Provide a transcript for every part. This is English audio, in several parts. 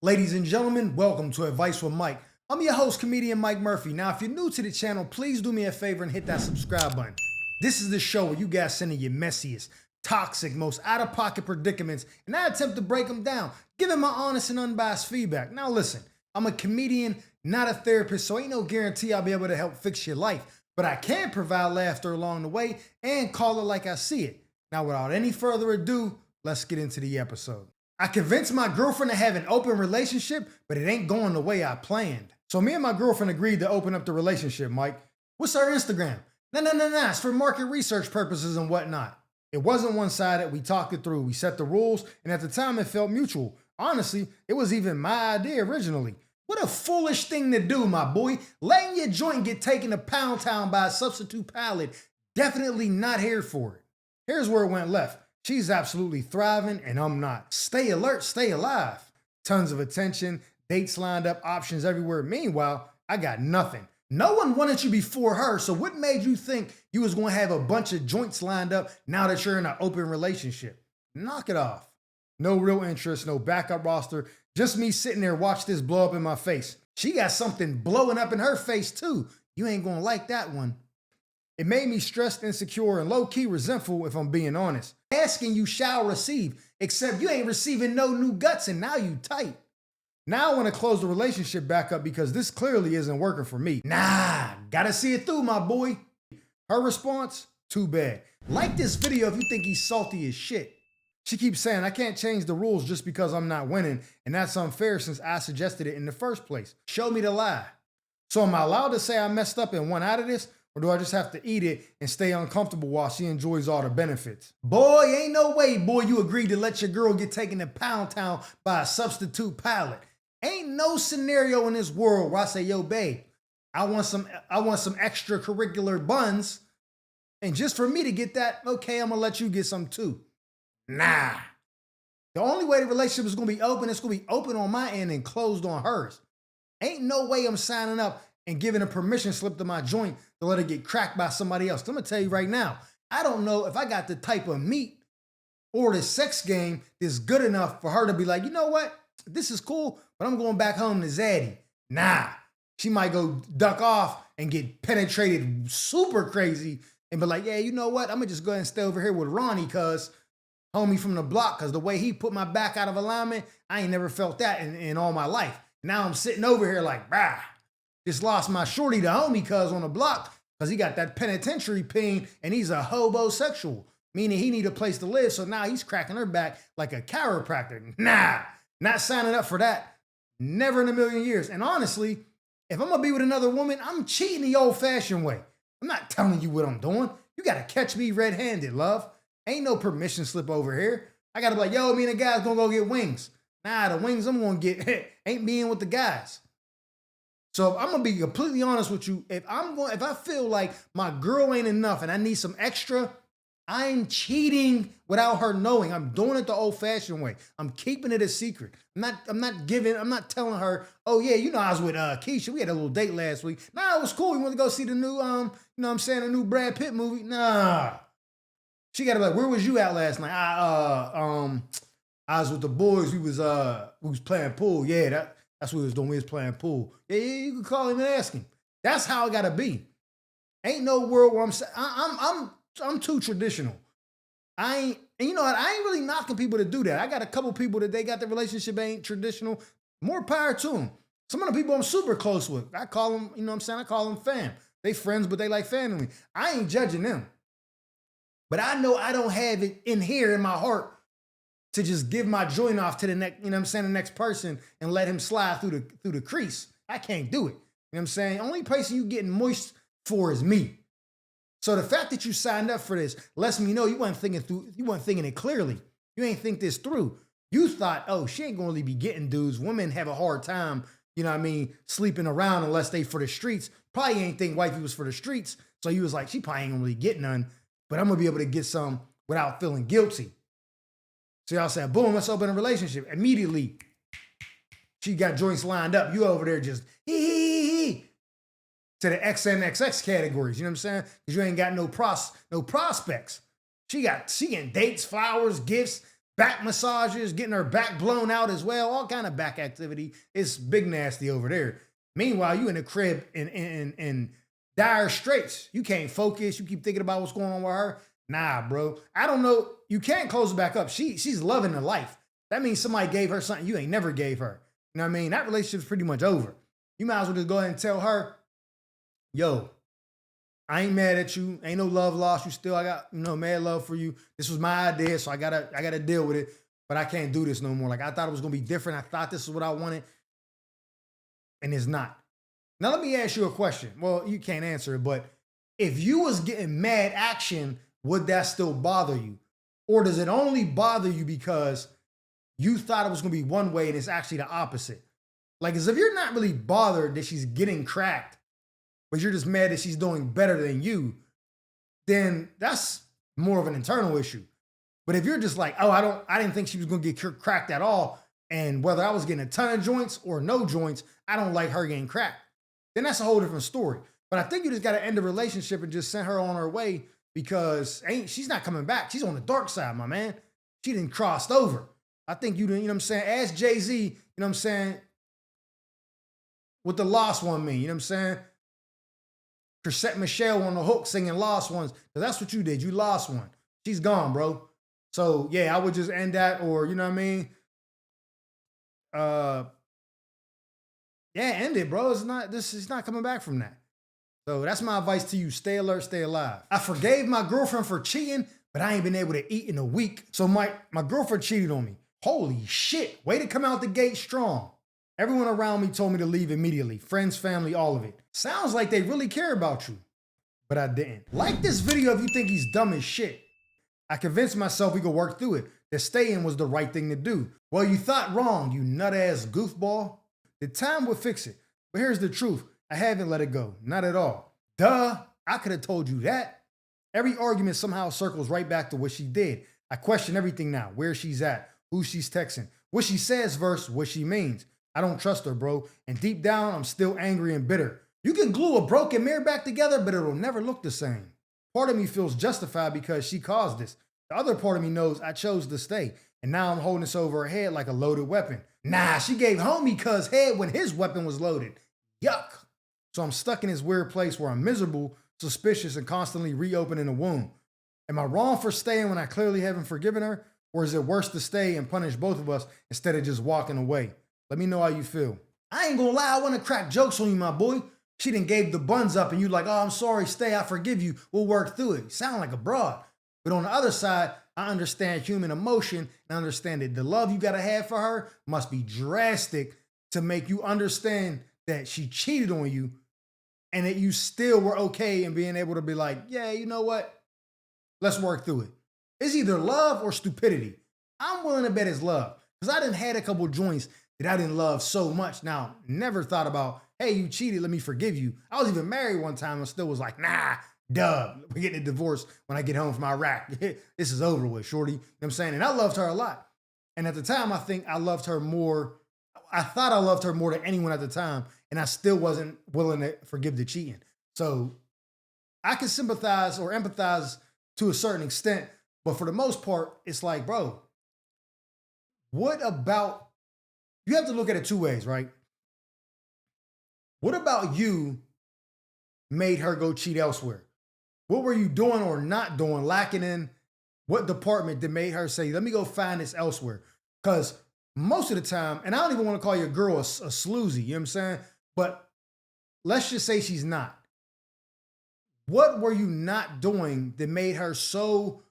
Ladies and gentlemen, welcome to Advice with Mike. I'm your host, comedian Mike Murphy. Now, if you're new to the channel, please do me a favor and hit that subscribe button. This is the show where you guys send in your messiest, toxic, most out-of-pocket predicaments, and I attempt to break them down, giving my honest and unbiased feedback. Now, listen, I'm a comedian, not a therapist, so ain't no guarantee I'll be able to help fix your life, but I can provide laughter along the way and call it like I see it. Now, without any further ado, let's get into the episode. I convinced my girlfriend to have an open relationship, but it ain't going the way I planned. So me and my girlfriend agreed to open up the relationship, Mike. What's her Instagram? No, it's for market research purposes and whatnot. It wasn't one-sided, we talked it through, we set the rules, and at the time it felt mutual. Honestly, it was even my idea originally. What a foolish thing to do, my boy. Letting your joint get taken to Pound Town by a substitute pilot. Definitely not here for it. Here's where it went left. She's absolutely thriving and I'm not. Stay alert, stay alive. Tons of attention, dates lined up, options everywhere. Meanwhile, I got nothing. No one wanted you before her, so what made you think you was gonna have a bunch of joints lined up now that you're in an open relationship? Knock it off. No real interest, no backup roster, just me sitting there watch this blow up in my face. She got something blowing up in her face too. You ain't gonna like that one. It made me stressed, insecure, and low-key resentful if I'm being honest. Asking you shall receive, except you ain't receiving no new guts and now you tight. Now I want to close the relationship back up because this clearly isn't working for me. Nah, gotta see it through, my boy. Her response? Too bad. Like this video if you think he's salty as shit. She keeps saying, I can't change the rules just because I'm not winning, and that's unfair since I suggested it in the first place. Show me the lie. So am I allowed to say I messed up and went out of this? Or do I just have to eat it and stay uncomfortable while she enjoys all the benefits? Boy, ain't no way, boy, you agreed to let your girl get taken to Pound Town by a substitute pilot. Ain't no scenario in this world where I say, yo, babe, I want some extracurricular buns. And just for me to get that, okay, I'm gonna let you get some too. Nah. The only way the relationship is gonna be open, it's gonna be open on my end and closed on hers. Ain't no way I'm signing up and giving a permission slip to my joint to let it get cracked by somebody else. I'm gonna tell you right now, I don't know if I got the type of meat or the sex game that's good enough for her to be like, you know what? This is cool, but I'm going back home to Zaddy. Nah, she might go duck off and get penetrated super crazy and be like, yeah, you know what? I'm gonna just go ahead and stay over here with Ronnie, cause homie from the block, cause the way he put my back out of alignment, I ain't never felt that in all my life. Now I'm sitting over here like, bah. Just lost my shorty to homie cuz on the block because he got that penitentiary ping and he's a hobosexual, meaning he need a place to live. So now he's cracking her back like a chiropractor. Nah, not signing up for that. Never in a million years. And honestly, if I'm going to be with another woman, I'm cheating the old fashioned way. I'm not telling you what I'm doing. You got to catch me red-handed, love. Ain't no permission slip over here. I got to be like, yo, me and the guys going to go get wings. Nah, the wings I'm going to get ain't being with the guys. So if I'm gonna be completely honest with you, if I feel like my girl ain't enough and I need some extra, I'm cheating without her knowing. I'm doing it the old-fashioned way. I'm keeping it a secret. I'm not telling her, oh yeah, you know, I was with Keisha. We had a little date last week. Nah, it was cool. We went to go see the new, the new Brad Pitt movie. Nah. She gotta be like, where was you at last night? I was with the boys. We was playing pool. Yeah, that's what he was doing. We was playing pool. Yeah, you can call him and ask him. That's how it gotta be. Ain't no world where I'm too traditional. And you know what? I ain't really knocking people to do that. I got a couple people that they got the relationship ain't traditional. More power to them. Some of the people I'm super close with, I call them, you know what I'm saying? I call them fam. They friends, but they like family. I ain't judging them. But I know I don't have it in here in my heart to just give my joint off to the next, you know what I'm saying, the next person and let him slide through the crease. I can't do it. You know what I'm saying? Only person you getting moist for is me. So the fact that you signed up for this lets me know you weren't thinking it clearly. You ain't think this through. You thought, oh, she ain't gonna really be getting dudes. Women have a hard time, you know what I mean, sleeping around unless they for the streets. Probably ain't think wifey was for the streets. So you was like, she probably ain't gonna really get none, but I'm gonna be able to get some without feeling guilty. So y'all said, boom, let's open a relationship. Immediately, she got joints lined up. You over there just hee to the XNXX categories. You know what I'm saying? Because you ain't got no prospects. She getting dates, flowers, gifts, back massages, getting her back blown out as well, all kind of back activity. It's big nasty over there. Meanwhile, you in the crib in dire straits. You can't focus. You keep thinking about what's going on with her. Nah, bro. I don't know. You can't close it back up. She's loving the life. That means somebody gave her something you ain't never gave her. You know what I mean? That relationship's pretty much over. You might as well just go ahead and tell her, yo, I ain't mad at you. Ain't no love lost. I got, mad love for you. This was my idea, so I gotta deal with it. But I can't do this no more. Like, I thought it was gonna be different. I thought this is what I wanted. And it's not. Now let me ask you a question. Well, you can't answer it, but if you was getting mad action, would that still bother you? Or does it only bother you because you thought it was gonna be one way and it's actually the opposite? Like, as if you're not really bothered that she's getting cracked, but you're just mad that she's doing better than you, then that's more of an internal issue. But if you're just like, oh, I didn't think she was gonna get cracked at all, and whether I was getting a ton of joints or no joints, I don't like her getting cracked, then that's a whole different story. But I think you just gotta end the relationship and just send her on her way, because she's not coming back. She's on the dark side, my man. She done crossed over. I think you know what I'm saying? Ask Jay-Z, you know what I'm saying, what the Lost One mean, you know what I'm saying? Chrisette Michele on the hook singing Lost Ones, because that's what you did. You lost one. She's gone, bro. So, yeah, I would just end that, or, you know what I mean? Yeah, end it, bro. It's not coming back from that. So that's my advice to you. Stay alert, stay alive. I forgave my girlfriend for cheating, but I ain't been able to eat in a week. So my girlfriend cheated on me. Holy shit. Way to come out the gate strong. Everyone around me told me to leave immediately. Friends, family, all of it. Sounds like they really care about you, but I didn't. Like this video if you think he's dumb as shit. I convinced myself we could work through it, that staying was the right thing to do. Well, you thought wrong, you nut-ass goofball. The time would fix it, but here's the truth. I haven't let it go, not at all. Duh, I could have told you that. Every argument somehow circles right back to what she did. I question everything now, where she's at, who she's texting, what she says versus what she means. I don't trust her, bro, and deep down, I'm still angry and bitter. You can glue a broken mirror back together, but it'll never look the same. Part of me feels justified because she caused this. The other part of me knows I chose to stay, and now I'm holding this over her head like a loaded weapon. Nah, she gave homie cuz head when his weapon was loaded. Yuck. So I'm stuck in this weird place where I'm miserable, suspicious, and constantly reopening a wound. Am I wrong for staying when I clearly haven't forgiven her? Or is it worse to stay and punish both of us instead of just walking away? Let me know how you feel. I ain't gonna lie, I wanna crack jokes on you, my boy. She done gave the buns up and you like, oh, I'm sorry, stay, I forgive you. We'll work through it. You sound like a broad. But on the other side, I understand human emotion and understand that the love you gotta have for her must be drastic to make you understand that she cheated on you and that you still were okay in being able to be like, yeah, you know what? Let's work through it. It's either love or stupidity. I'm willing to bet it's love, because I done had a couple joints that I didn't love so much. Now, never thought about, hey, you cheated, let me forgive you. I was even married one time and still was like, nah, dub. We're getting a divorce when I get home from Iraq. This is over with, shorty. You know what I'm saying? And I loved her a lot. And at the time, I think I loved her more. I thought I loved her more than anyone at the time. And I still wasn't willing to forgive the cheating. So I can sympathize or empathize to a certain extent. But for the most part, it's like, bro, what about, you have to look at it two ways, right? What about you made her go cheat elsewhere? What were you doing or not doing, lacking in what department that made her say, let me go find this elsewhere? Because most of the time, and I don't even want to call your girl a sloozy, you know what I'm saying? But let's just say she's not. What were you not doing that made her so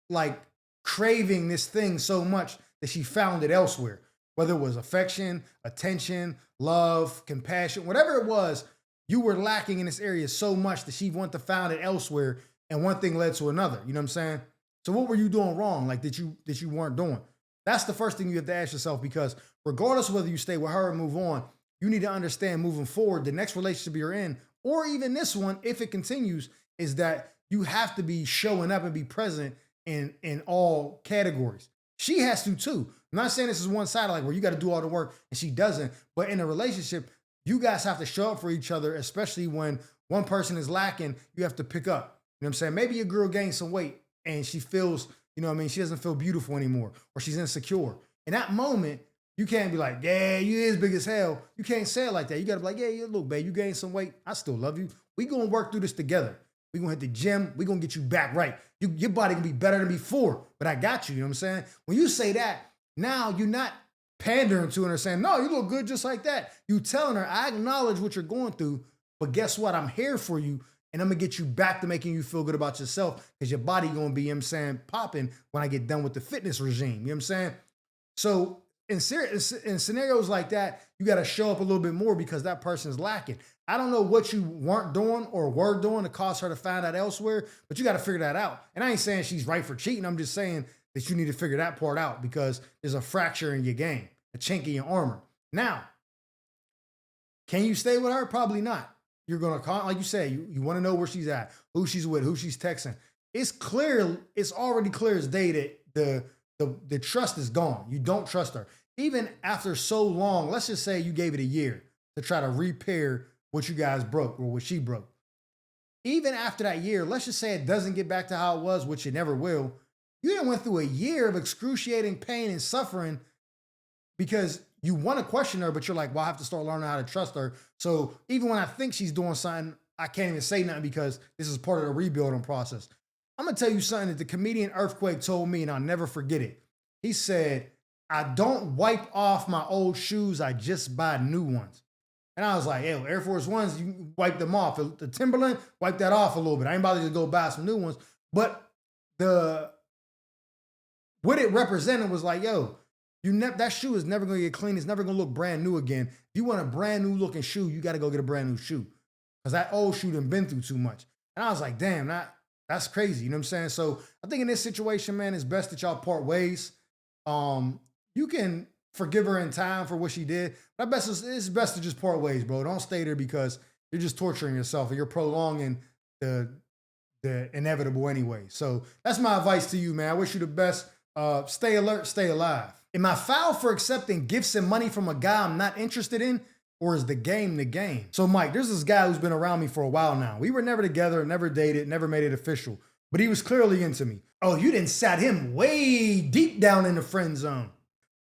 like craving this thing so much that she found it elsewhere? Whether it was affection, attention, love, compassion, whatever it was, you were lacking in this area so much that she wanted to find it elsewhere, and one thing led to another. You know what I'm saying? So what were you doing wrong, like that you weren't doing? That's the first thing you have to ask yourself, because regardless of whether you stay with her or move on, you need to understand moving forward, the next relationship you're in, or even this one, if it continues, is that you have to be showing up and be present in all categories. She has to too. I'm not saying this is one side, like where you got to do all the work and she doesn't, but in a relationship, you guys have to show up for each other, especially when one person is lacking, you have to pick up. You know what I'm saying? Maybe your girl gained some weight and she feels You know what I mean? She doesn't feel beautiful anymore, or she's insecure. In that moment, you can't be like, yeah, you is big as hell. You can't say it like that. You gotta be like, yeah, look, babe, you gained some weight. I still love you. We gonna work through this together. We gonna hit the gym. We gonna get you back right. Your body gonna be better than before, but I got you. You know what I'm saying? When you say that, now you're not pandering to her and saying, no, you look good just like that. You telling her, I acknowledge what you're going through, but guess what? I'm here for you, and I'm gonna get you back to making you feel good about yourself, because your body gonna be, you know what I'm saying, popping when I get done with the fitness regime. You know what I'm saying? So in scenarios like that, you got to show up a little bit more because that person's lacking. I don't know what you weren't doing or were doing to cause her to find out elsewhere, but you got to figure that out. And I ain't saying she's right for cheating. I'm just saying that you need to figure that part out, because there's a fracture in your game, a chink in your armor. Now, can you stay with her? Probably not. You're going to, like you say, you want to know where she's at, who she's with, who she's texting. It's clear, it's already clear as day that the trust is gone. You don't trust her. Even after so long, let's just say you gave it a year to try to repair what you guys broke or what she broke. Even after that year, let's just say it doesn't get back to how it was, which it never will. You done went through a year of excruciating pain and suffering because you want to question her, but you're like, well, I have to start learning how to trust her. So even when I think she's doing something, I can't even say nothing because this is part of the rebuilding process. I'm going to tell you something that the comedian Earthquake told me, and I'll never forget it. He said, I don't wipe off my old shoes. I just buy new ones. And I was like, hey, Air Force Ones, you wipe them off. The Timberland, wipe that off a little bit. I ain't about to go buy some new ones. But what it represented was like, yo, that shoe is never going to get clean. It's never going to look brand new again. If you want a brand new looking shoe, you got to go get a brand new shoe, because that old shoe done been through too much. And I was like, damn, that's crazy. You know what I'm saying? So I think in this situation, man, it's best that y'all part ways. You can forgive her in time for what she did, but it's best to just part ways, bro. Don't stay there, because you're just torturing yourself and you're prolonging the inevitable anyway. So that's my advice to you, man. I wish you the best. Stay alert, stay alive. Am I foul for accepting gifts and money from a guy I'm not interested in? Or is the game the game? So Mike, there's this guy who's been around me for a while now. We were never together, never dated, never made it official, but he was clearly into me. Oh, you didn't sat him way deep down in the friend zone.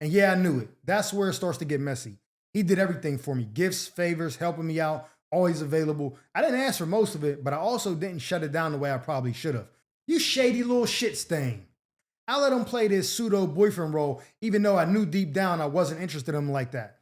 And yeah, I knew it. That's where it starts to get messy. He did everything for me. Gifts, favors, helping me out, always available. I didn't ask for most of it, but I also didn't shut it down the way I probably should have. You shady little shit stain. I let him play this pseudo boyfriend role, even though I knew deep down I wasn't interested in him like that.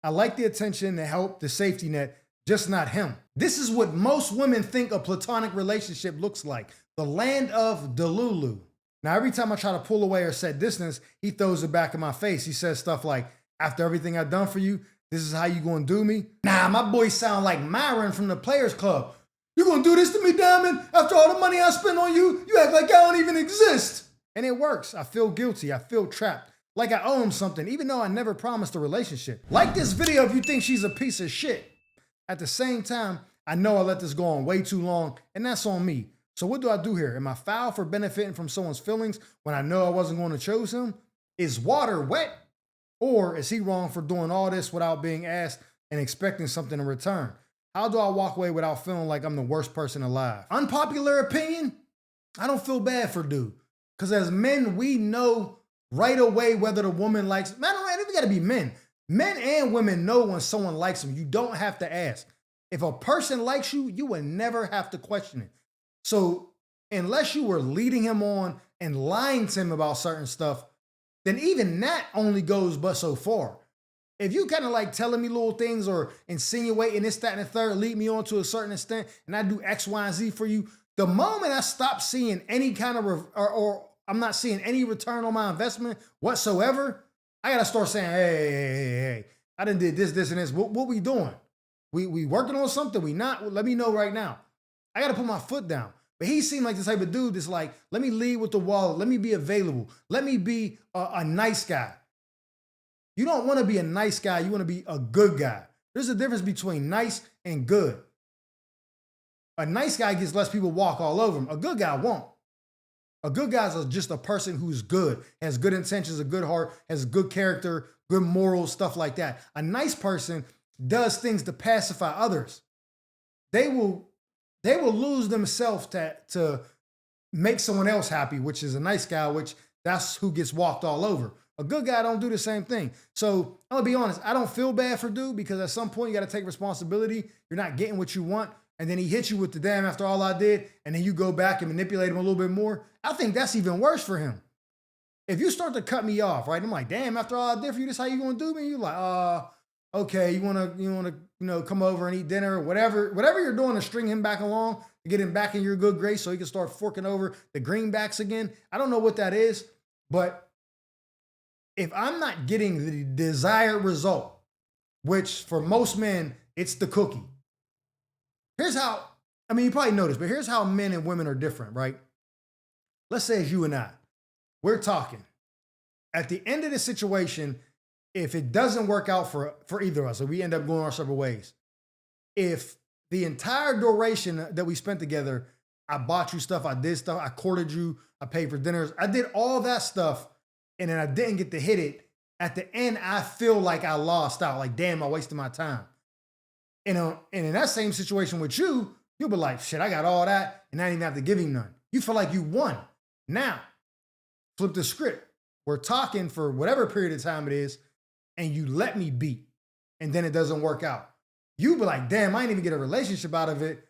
I like the attention, the help, the safety net, just not him. This is what most women think a platonic relationship looks like. The land of Delulu. Now, every time I try to pull away or set distance, he throws it back in my face. He says stuff like, after everything I've done for you, this is how you gonna do me? Nah, my boy sound like Myron from the Players Club. You gonna do this to me, Diamond? After all the money I spent on you, you act like I don't even exist. And it works. I feel guilty. I feel trapped. Like I owe him something, even though I never promised a relationship. Like this video if you think she's a piece of shit. At the same time, I know I let this go on way too long, and that's on me. So what do I do here? Am I foul for benefiting from someone's feelings when I know I wasn't going to choose him? Is water wet? Or is he wrong for doing all this without being asked and expecting something in return? How do I walk away without feeling like I'm the worst person alive? Unpopular opinion? I don't feel bad for dude. Because as men, we know right away whether the woman likes, man, it gotta be men. Men and women know when someone likes them. You don't have to ask. If a person likes you, you will never have to question it. So unless you were leading him on and lying to him about certain stuff, then even that only goes but so far. If you kind of like telling me little things or insinuating this, that, and the third, lead me on to a certain extent, and I do X, Y, and Z for you, the moment I stop seeing any kind of, or I'm not seeing any return on my investment whatsoever, I gotta start saying, hey, I done did this, and this. What we doing? We working on something? We not? Let me know right now. I gotta put my foot down. But he seemed like the type of dude that's like, let me lead with the wallet. Let me be available. Let me be a nice guy. You don't want to be a nice guy. You want to be a good guy. There's a difference between nice and good. A nice guy gets less people walk all over him. A good guy won't. A good guy is just a person who's good, has good intentions, a good heart, has good character, good morals, stuff like that. A nice person does things to pacify others. They will lose themselves to make someone else happy, which is a nice guy, which that's who gets walked all over. A good guy don't do the same thing. So I'm gonna be honest, I don't feel bad for dude because at some point you gotta take responsibility. You're not getting what you want. And then he hits you with the damn after all I did, and then you go back and manipulate him a little bit more. I think that's even worse for him. If you start to cut me off, right? I'm like, damn, after all I did for you, this how you gonna do me? You're like, okay, you wanna come over and eat dinner or whatever you're doing to string him back along, to get him back in your good grace so he can start forking over the greenbacks again. I don't know what that is, but if I'm not getting the desired result, which for most men, it's the cookie. Here's how, you probably noticed, but here's how men and women are different, right? Let's say it's you and I. We're talking. At the end of the situation, if it doesn't work out for either of us, or we end up going our separate ways, if the entire duration that we spent together, I bought you stuff, I did stuff, I courted you, I paid for dinners, I did all that stuff, and then I didn't get to hit it, at the end, I feel like I lost out. Like, damn, I wasted my time. And in that same situation with you, you'll be like, shit, I got all that, and I didn't even have to give him none. You feel like you won. Now, flip the script. We're talking for whatever period of time it is, and you let me beat, and then it doesn't work out. You be like, damn, I didn't even get a relationship out of it,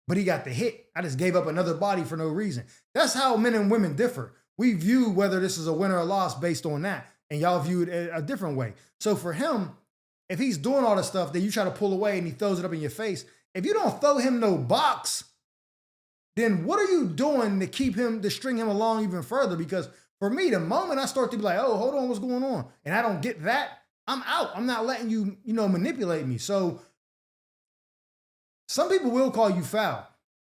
but he got the hit. I just gave up another body for no reason. That's how men and women differ. We view whether this is a win or a loss based on that, and y'all view it a different way. So for him, if he's doing all this stuff, then you try to pull away and he throws it up in your face. If you don't throw him no box, then what are you doing to string him along even further? Because for me, the moment I start to be like, oh, hold on, what's going on? And I don't get that, I'm out. I'm not letting you, manipulate me. So some people will call you foul,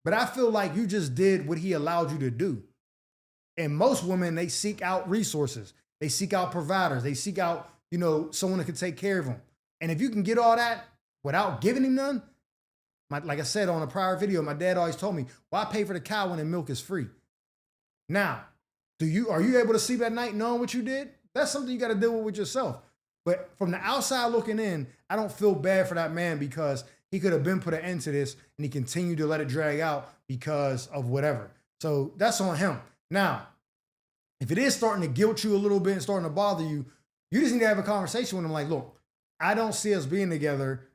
but I feel like you just did what he allowed you to do. And most women, they seek out resources. They seek out providers. They seek out, someone that can take care of them. And if you can get all that without giving him none, like I said on a prior video, my dad always told me, why pay for the cow when the milk is free? Now, are you able to sleep at night knowing what you did? That's something you got to deal with yourself. But from the outside looking in, I don't feel bad for that man because he could have been put an end to this and he continued to let it drag out because of whatever. So that's on him. Now, if it is starting to guilt you a little bit and starting to bother you, you just need to have a conversation with him like, look, I don't see us being together.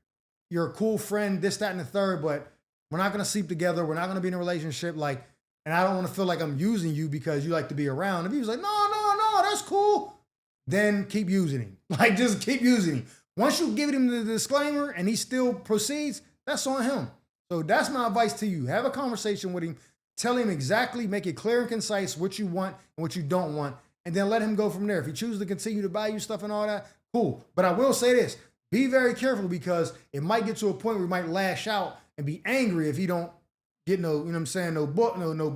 You're a cool friend, this, that, and the third, but we're not going to sleep together. We're not going to be in a relationship. And I don't want to feel like I'm using you because you like to be around. If he was like, no, that's cool, then keep using him. Just keep using him. Once you give him the disclaimer and he still proceeds, that's on him. So that's my advice to you. Have a conversation with him. Tell him exactly, make it clear and concise what you want and what you don't want, and then let him go from there. If he chooses to continue to buy you stuff and all that, cool. But I will say this, be very careful because it might get to a point where he might lash out and be angry if he don't get no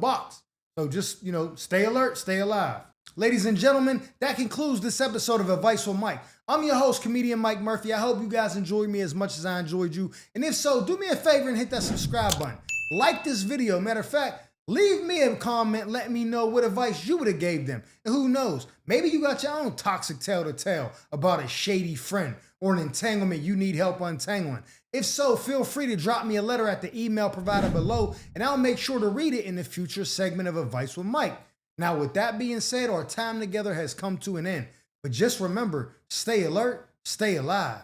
box. So just, stay alert, stay alive. Ladies and gentlemen, that concludes this episode of Advice with Mike. I'm your host, comedian Mike Murphy. I hope you guys enjoyed me as much as I enjoyed you. And if so, do me a favor and hit that subscribe button. Like this video. Matter of fact, leave me a comment, let me know what advice you would have gave them. And who knows, maybe you got your own toxic tale to tell about a shady friend or an entanglement you need help untangling. If so, feel free to drop me a letter at the email provided below, and I'll make sure to read it in the future segment of Advice with Mike. Now, with that being said, our time together has come to an end. But just remember, stay alert, stay alive.